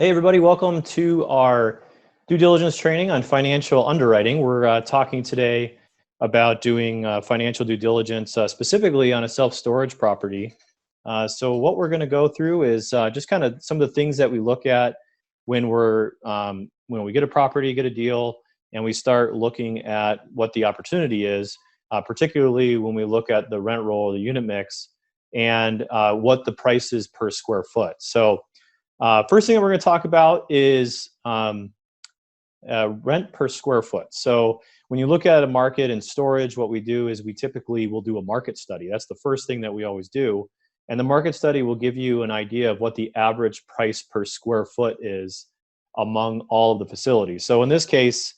Hey everybody, welcome to our due diligence training on financial underwriting. We're talking today about doing financial due diligence specifically on a self-storage property. So what we're going to go through is just kind of some of the things that we look at when when we get a property, get a deal, and we start looking at what the opportunity is, particularly when we look at the rent roll, the unit mix, and what the price is per square foot. So first thing that we're going to talk about is rent per square foot. So when you look at a market and storage, what we do is we typically will do a market study. That's the first thing that we always do. And the market study will give you an idea of what the average price per square foot is among all of the facilities. So in this case,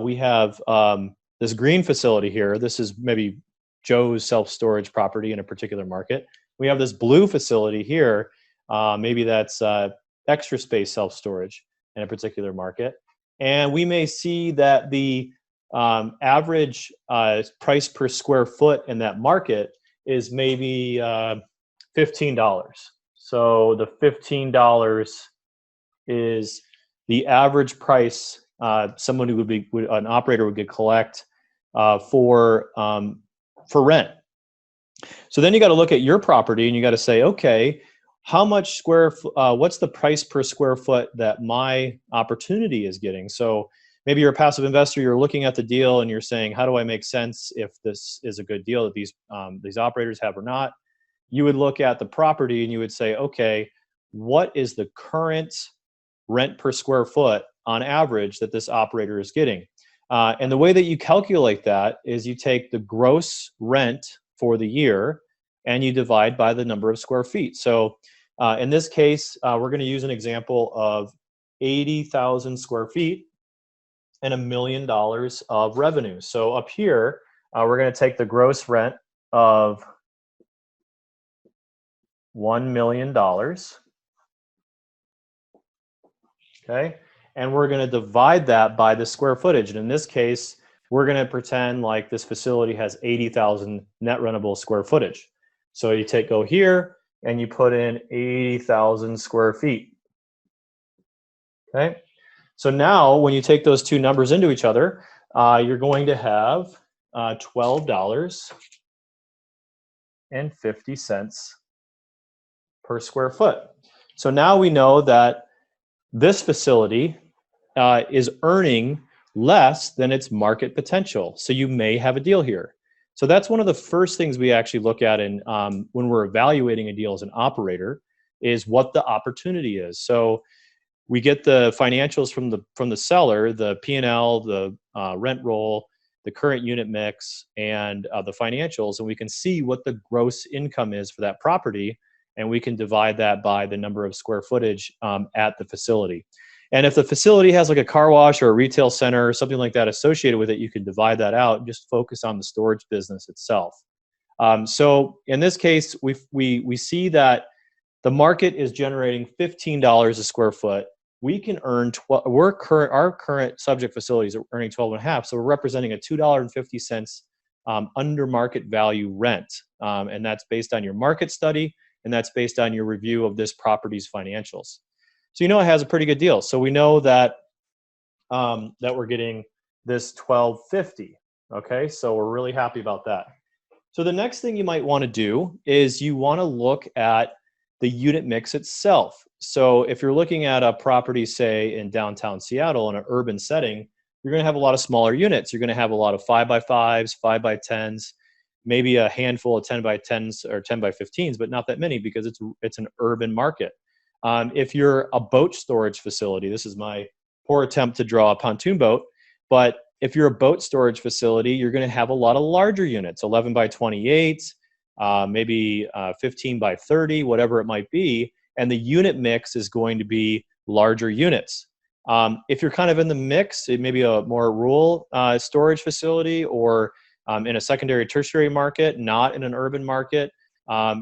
we have this green facility here. This is maybe Joe's self-storage property in a particular market. We have this blue facility here. Maybe that's extra space self-storage in a particular market. And we may see that the average price per square foot in that market is maybe $15. So the $15 is the average price someone who an operator would collect for rent. So then you got to look at your property and you got to say, okay, how much what's the price per square foot that my opportunity is getting? So maybe you're a passive investor, you're looking at the deal and you're saying, how do I make sense if this is a good deal that these operators have or not? You would look at the property and you would say, okay, what is the current rent per square foot on average that this operator is getting? And the way that you calculate that is you take the gross rent for the year and you divide by the number of square feet. So in this case, we're going to use an example of 80,000 square feet and $1 million of revenue. So up here, we're going to take the gross rent of $1 million. Okay. And we're going to divide that by the square footage. And in this case, we're going to pretend like this facility has 80,000 net rentable square footage. So you go here and you put in 80,000 square feet. Okay. So now when you take those two numbers into each other, you're going to have $12.50 per square foot. So now we know that this facility is earning less than its market potential. So you may have a deal here. So that's one of the first things we actually look at when we're evaluating a deal as an operator is what the opportunity is. So we get the financials from the seller, the P&L, the rent roll, the current unit mix, and the financials, and we can see what the gross income is for that property, and we can divide that by the number of square footage at the facility. And if the facility has like a car wash or a retail center or something like that associated with it, you can divide that out and just focus on the storage business itself. So in this case, we see that the market is generating $15 a square foot. We can earn our current subject facilities are earning 12.5. So we're representing a $2.50 under market value rent, and that's based on your market study, and that's based on your review of this property's financials. So you know it has a pretty good deal. So we know that that we're getting this $12.50. Okay, so we're really happy about that. So the next thing you might want to do is you want to look at the unit mix itself. So if you're looking at a property, say in downtown Seattle in an urban setting, you're going to have a lot of smaller units. You're going to have a lot of 5x5s, 5x10s, maybe a handful of 10x10s or 10x15s, but not that many because it's an urban market. If you're a boat storage facility, this is my poor attempt to draw a pontoon boat, but if you're a boat storage facility, you're going to have a lot of larger units, 11x28, maybe 15x30, whatever it might be, and the unit mix is going to be larger units. If you're kind of in the mix, it may be a more rural storage facility or in a secondary, tertiary market, not in an urban market,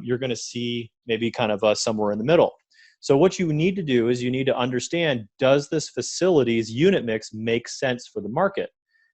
you're going to see maybe kind of somewhere in the middle. So what you need to do is you need to understand, does this facility's unit mix make sense for the market?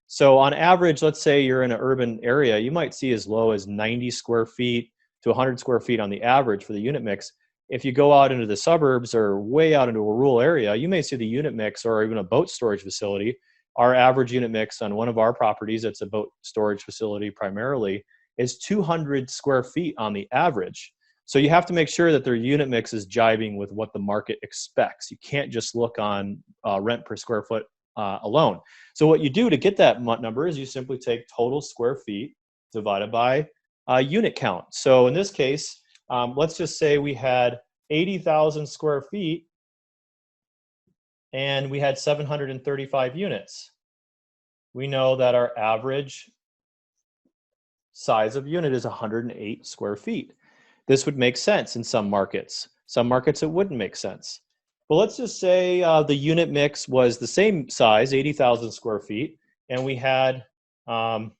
So on average, let's say you're in an urban area, you might see as low as 90 square feet to 100 square feet on the average for the unit mix. if you go out into the suburbs or way out into a rural area, you may see the unit mix, or even a boat storage facility. Our average unit mix on one of our properties, it's a boat storage facility primarily, is 200 square feet on the average. So you have to make sure that their unit mix is jiving with what the market expects. You can't just look on rent per square foot alone. So what you do to get that number is you simply take total square feet divided by unit count. So in this case, let's just say we had 80,000 square feet and we had 735 units. We know that our average size of unit is 108 square feet. This would make sense in some markets. Some markets it wouldn't make sense. But let's just say the unit mix was the same size, 80,000 square feet, and we had 400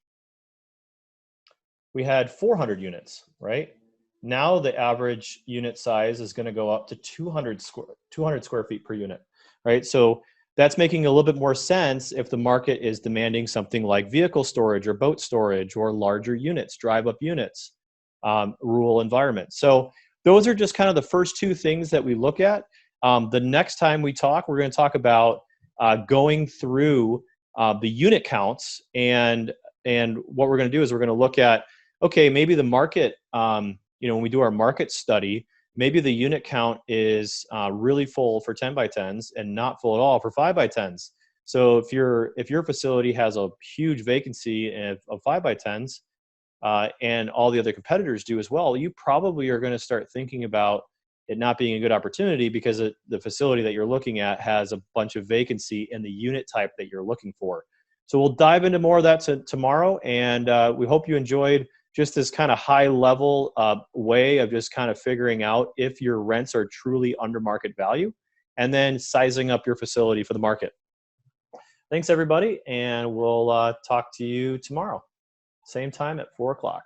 units, right? Now the average unit size is going to go up to 200 square feet per unit, right? So that's making a little bit more sense if the market is demanding something like vehicle storage or boat storage or larger units, drive-up units, rural environments. So those are just kind of the first two things that we look at. The next time we talk, we're going to talk about going through the unit counts, and what we're going to do is we're going to look at, okay, maybe the market, when we do our market study, maybe the unit count is really full for 10 by 10s and not full at all for 5 by 10s. So if your facility has a huge vacancy of 5 by 10s, and all the other competitors do as well, you probably are going to start thinking about it not being a good opportunity because the facility that you're looking at has a bunch of vacancy in the unit type that you're looking for. So we'll dive into more of that tomorrow, and we hope you enjoyed just this kind of high level way of just kind of figuring out if your rents are truly under market value, and then sizing up your facility for the market. Thanks everybody, and we'll talk to you tomorrow. Same time at 4 o'clock.